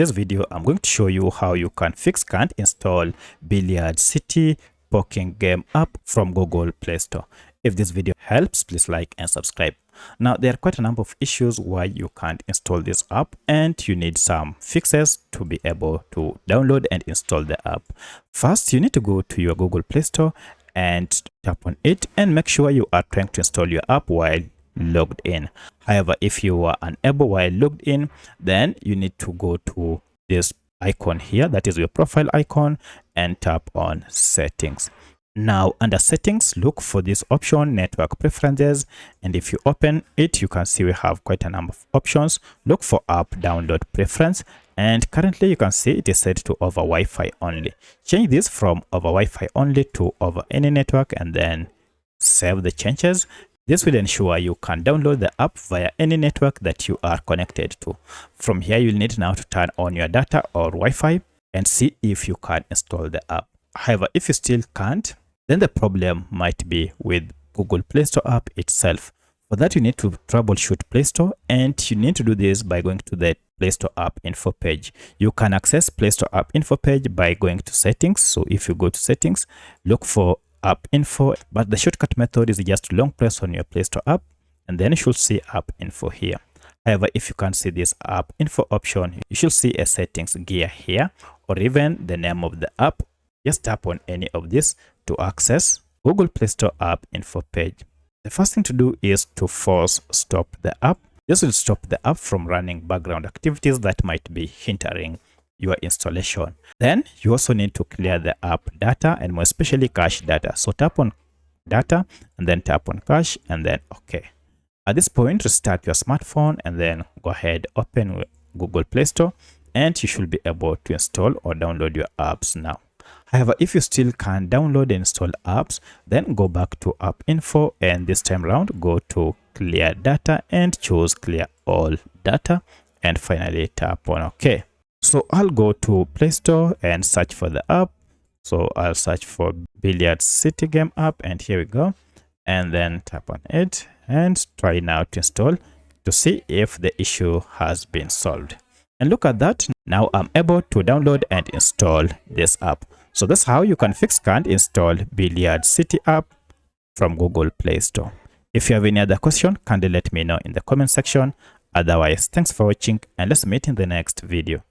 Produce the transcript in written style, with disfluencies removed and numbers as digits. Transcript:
this video, I'm going to show you how you can't install Billiards City poking game app from Google Play Store. If this video helps, please like and subscribe. Now, there are quite a number of issues why you can't install this app, and you need some fixes to be able to download and install the app. First, you need to go to your Google Play Store and tap on it and make sure you are trying to install your app while logged in. However, if you are unable while logged in, then you need to go to this icon here, that is your profile icon, and tap on settings. Now, under settings, look for this option, network preferences, and if you open it, you can see we have quite a number of options. Look for app download preference, and currently you can see it is set to over Wi-Fi only. Change this from over Wi-Fi only to over any network, and then save the changes. This will ensure you can download the app via any network that you are connected to. From here, you'll need now to turn on your data or Wi-Fi and see if you can install the app. However, if you still can't, then the problem might be with Google Play Store app itself. For that, you need to troubleshoot Play Store, and you need to do this by going to the Play Store app info page. You can access Play Store app info page by going to settings. So if you go to settings, look for app info, but the shortcut method is just long press on your Play Store app, and then you should see app info here. However, if you can't see this app info option, you should see a settings gear here, or even the name of the app. Just tap on any of this to access Google Play Store app info page. The first thing to do is to force stop the app. This will stop the app from running background activities that might be hindering your installation. Then you also need to clear the app data, and more especially cache data. So tap on data and then tap on cache and then OK. At this point, restart your smartphone and then go ahead, open Google Play Store, and you should be able to install or download your apps now. However, if you still can't download and install apps, then go back to app info, and this time around go to clear data and choose clear all data, and finally tap on OK. So I'll go to Play Store and search for the app. So I'll search for Billiards City game app, and here we go. And then tap on it and try now to install to see if the issue has been solved. And look at that. Now I'm able to download and install this app. So that's how you can't install Billiards City app from Google Play Store. If you have any other question, kindly let me know in the comment section. Otherwise, thanks for watching, and let's meet in the next video.